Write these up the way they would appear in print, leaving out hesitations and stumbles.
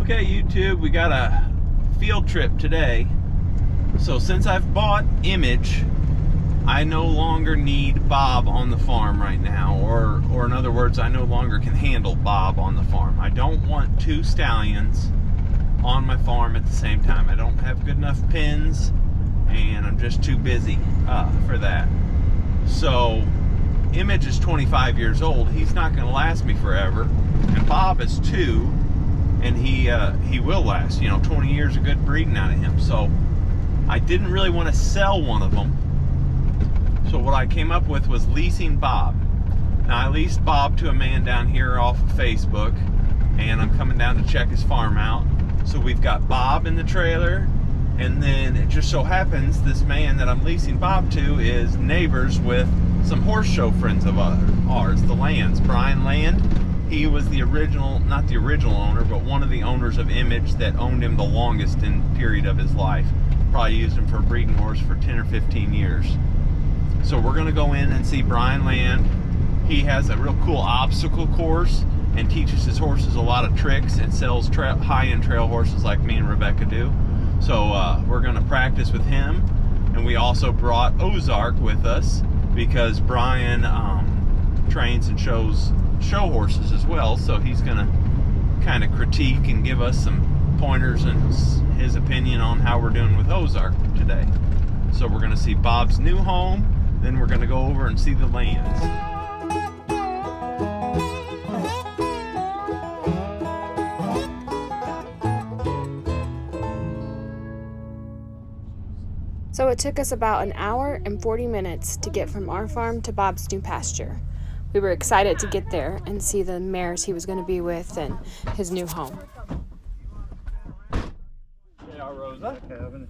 Okay, YouTube, we got a field trip today. So since I've bought Image, I no longer need Bob on the farm right now, or in other words, I no longer can handle Bob on the farm. I don't want two stallions on my farm at the same time. I don't have good enough pins, and I'm just too busy for that. So Image is 25 years old. He's not going to last me forever, and Bob is 2. And he will last, 20 years of good breeding out of him. So I didn't really want to sell one of them. So what I came up with was leasing Bob. Now I leased Bob to a man down here off of Facebook, and I'm coming down to check his farm out. So we've got Bob in the trailer, and then it just so happens this man that I'm leasing Bob to is neighbors with some horse show friends of ours, the Lands, Brian Land. He was the original, not the original owner, but one of the owners of Image that owned him the longest period of his life. Probably used him for a breeding horse for 10 or 15 years. So we're going to go in and see Brian Land. He has a real cool obstacle course and teaches his horses a lot of tricks and sells high-end trail horses like me and Rebecca do. So we're going to practice with him. And we also brought Ozark with us because Brian trains and shows show horses as well, so he's gonna kind of critique and give us some pointers and his opinion on how we're doing with Ozark today. So we're gonna see Bob's new home, then we're gonna go over and see the Lands. So it took us about an hour and 40 minutes to get from our farm to Bob's new pasture. We were excited to get there and see the mares he was going to be with and his new home. Jr Rosa. Calvin.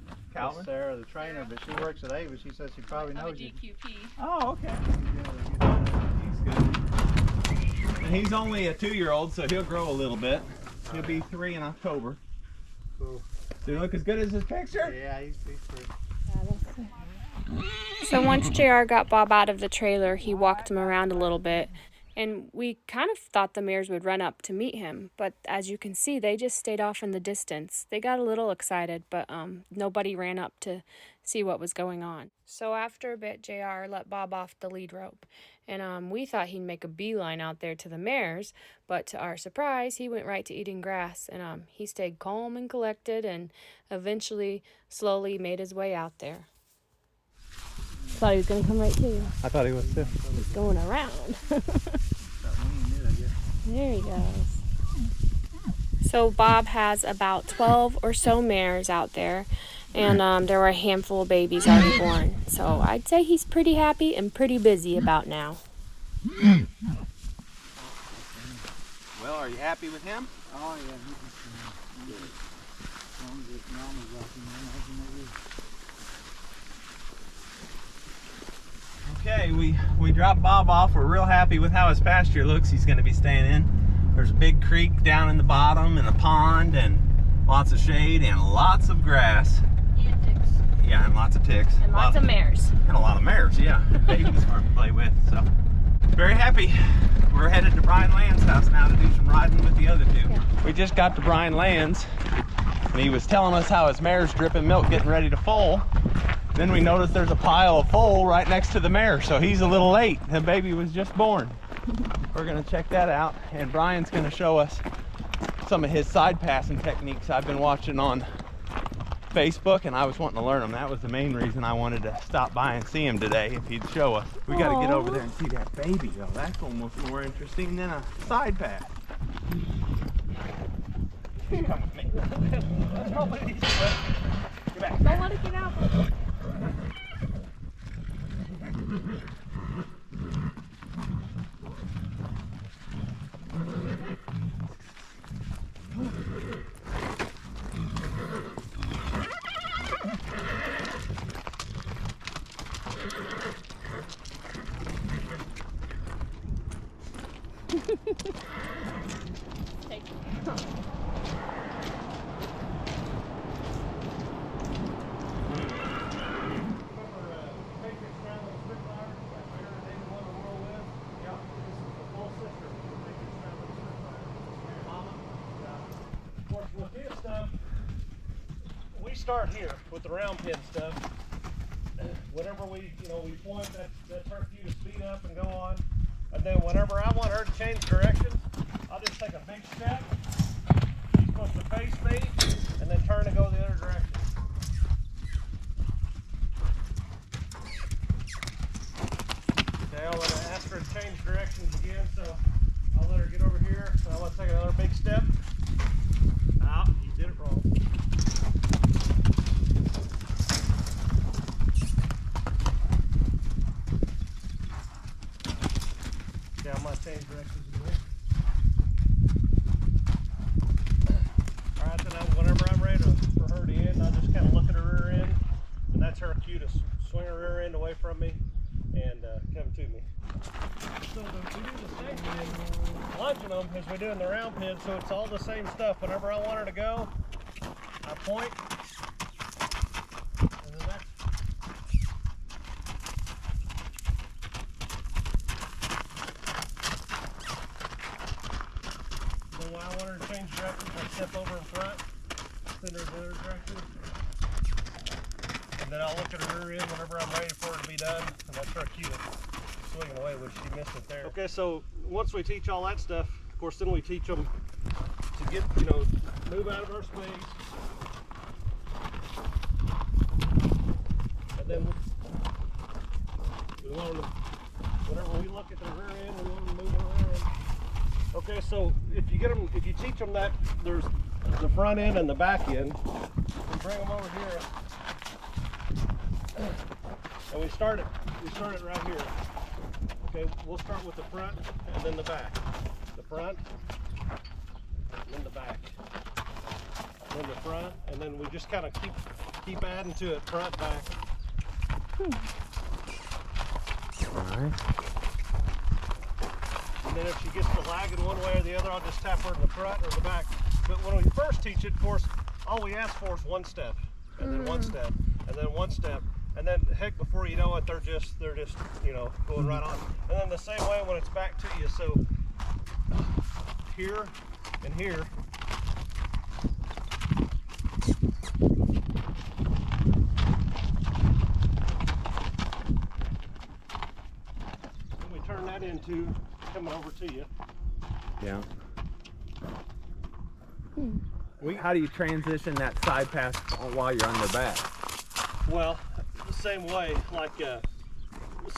Sarah, the trainer, but she works at Ava. She says she probably knows you. DQP. Oh, okay. He's good. And he's only a 2-year-old, so he'll grow a little bit. He'll be 3 in October. Cool. Do he look as good as his picture? Yeah, he's pretty. So once JR got Bob out of the trailer, he walked him around a little bit, and we kind of thought the mares would run up to meet him, but as you can see, they just stayed off in the distance. They got a little excited, but nobody ran up to see what was going on. So after a bit, JR let Bob off the lead rope, and we thought he'd make a beeline out there to the mares, but to our surprise, he went right to eating grass, and he stayed calm and collected, and eventually, slowly made his way out there. Thought he was going to come right to you. I thought he was too. He's going around. There he goes. So Bob has about 12 or so mares out there, and there were a handful of babies already born. So I'd say he's pretty happy and pretty busy about now. Well, are you happy with him? Oh, yeah. Okay, we dropped Bob off. We're real happy with how his pasture looks. He's going to be staying in. There's a big creek down in the bottom and a pond and lots of shade and lots of grass. And ticks. Yeah, and lots of ticks. And lots of mares. And a lot of mares, yeah. Babies hard to play with, so very happy. We're headed to Brian Land's house now to do some riding with the other two. Yeah. We just got to Brian Land's, and he was telling us how his mare's dripping milk getting ready to foal. Then we noticed there's a pile of foal right next to the mare, so he's a little late. The baby was just born. We're gonna check that out, and Brian's gonna show us some of his side passing techniques I've been watching on Facebook, and I was wanting to learn them. That was the main reason I wanted to stop by and see him today, if he'd show us. We gotta get over there and see that baby though. That's almost more interesting than a side pass. Come with me. Let's go, ladies. Get back. Don't let it get out. Take it. start here with the round pin stuff. Whenever we point, that's her cue to speed up and go on. And then whenever I want her to change direction, I'll just take a big step. She's supposed to face me and then turn and go the other direction. Okay, I'll let her ask her to change directions again, so I'll let her get over here. So I want to take another big step. Ah, you did it wrong. Yeah, I'm going to change directions again. Alright, then whenever I'm ready for her to end, I just kind of look at her rear end, and that's her cue to swing her rear end away from me and come to me. So we do the same thing launching them as we do in the round pin, so it's all the same stuff. Whenever I want her to go, I point, and then that's then when I want her to change directions, I step over in front, send her the other direction, and then I'll look at her rear end whenever I'm ready for her to be done, and that's her cue. Swinging away when she missed it there. Okay, so once we teach all that stuff, of course, then we teach them to get, move out of our space. And then we want them to, whenever we look at the rear end, we want them to move their rear end. Okay, so if you teach them that there's the front end and the back end, we bring them over here, and we start it right here. Okay, we'll start with the front and then the back. The front, and then the back. And then the front, and then we just kind of keep adding to it, front, back. Alright. And then if she gets to lagging one way or the other, I'll just tap her in the front or the back. But when we first teach it, of course, all we ask for is one step, and then one step, and then one step. And then, heck, before you know it, they're just going right on. And then the same way when it's back to you. So here and here. And we turn that into coming over to you. Yeah. How do you transition that side pass while you're on their back? Well, the same way, like, so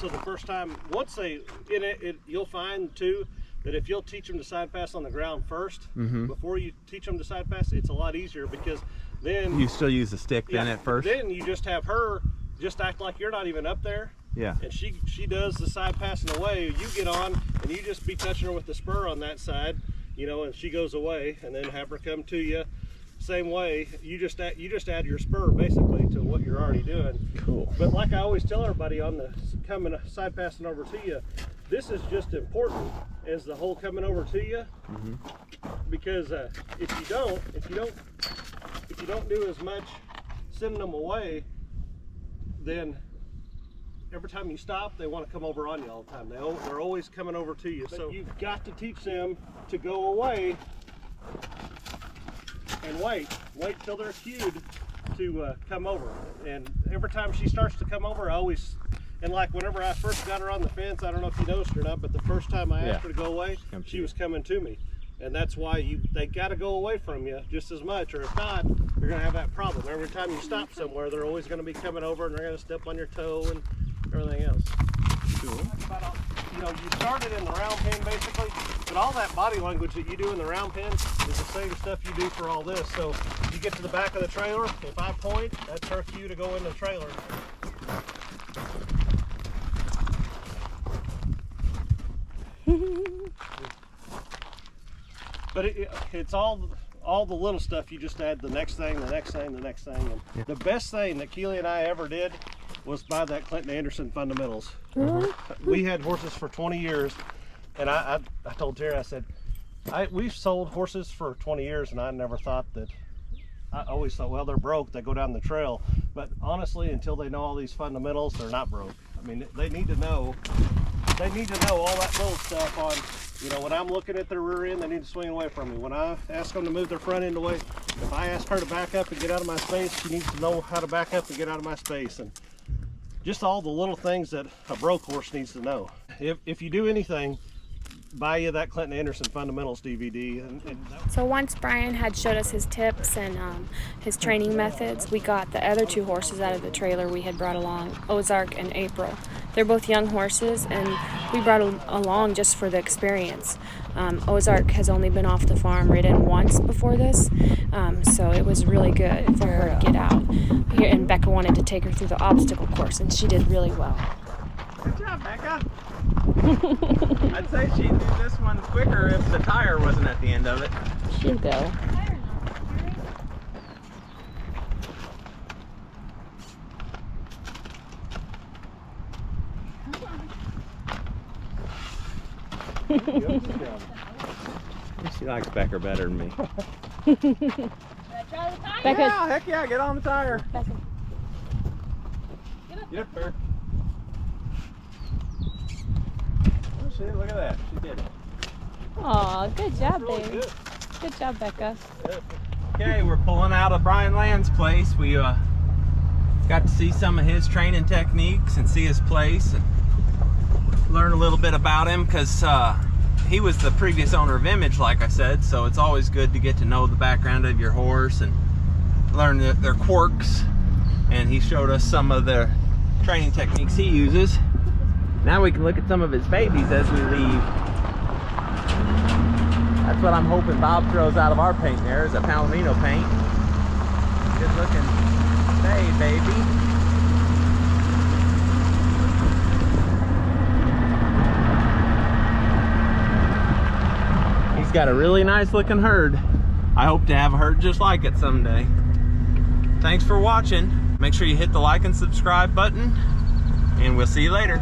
the first time, once they in it, you'll find too that if you'll teach them to side pass on the ground first, before you teach them to side pass, it's a lot easier, because then you still use the stick then at first. Then you just have her just act like you're not even up there. Yeah. And she does the side passing away. You get on and you just be touching her with the spur on that side, and she goes away, and then have her come to you. Same way, you just add your spur basically to what you're already doing. Cool. But like I always tell everybody on the coming side passing over to you, this is just important as the whole coming over to you, because if you don't do as much sending them away, then every time you stop, they want to come over on you all the time. They're always coming over to you. But so you've got to teach them to go away and wait till they're cued to come over. And every time she starts to come over, and like whenever I first got her on the fence, I don't know if you noticed or not, but the first time I asked her to go away, she was coming to me. And that's why they got to go away from you just as much, or if not, you're going to have that problem. Every time you stop somewhere, they're always going to be coming over, and they're going to step on your toe and everything else. Cool. You started in the round pen basically, but all that body language that you do in the round pen is the same stuff you do for all this. So you get to the back of the trailer, if I point, that's her cue to go in the trailer. But it's all the little stuff. You just add the next thing, the next thing, the next thing. And the best thing that Keely and I ever did was buy that Clinton Anderson fundamentals. We had horses for 20 years, and I told Terry, I said, we've sold horses for 20 years, and I never thought that. I always thought, well, they're broke, they go down the trail. But honestly, until they know all these fundamentals, they're not broke. I mean, they need to know they need to know all that little stuff on, you know, when I'm looking at their rear end, they need to swing away from me. When I ask them to move their front end away, if I ask her to back up and get out of my space, she needs to know how to back up and get out of my space. And just all the little things that a broke horse needs to know. If you do anything, buy you that Clinton Anderson Fundamentals DVD. So once Brian had showed us his tips and his training methods, we got the other 2 horses out of the trailer we had brought along, Ozark and April. They're both young horses, and we brought them along just for the experience. Ozark has only been off the farm ridden once before this, so it was really good for her to get out. And Becca wanted to take her through the obstacle course, and she did really well. Good job, Becca. I'd say she'd do this one quicker if the tire wasn't at the end of it. She'll go. She likes Becca better than me. Becca. Yeah, heck yeah, get on the tire. Becca. Get up there. Oh, see, look at that. She did it. Aw, good job, Really baby. good. Good job, Becca. Okay, we're pulling out of Brian Land's place. We got to see some of his training techniques and see his place and learn a little bit about him, because he was the previous owner of Image, like I said, so it's always good to get to know the background of your horse and learn their quirks. And he showed us some of the training techniques he uses. Now we can look at some of his babies as we leave. That's what I'm hoping Bob throws out of our paint there, is a Palomino paint. Good looking bay, baby. He's got a really nice looking herd. I hope to have a herd just like it someday. Thanks for watching. Make sure you hit the like and subscribe button, and we'll see you later.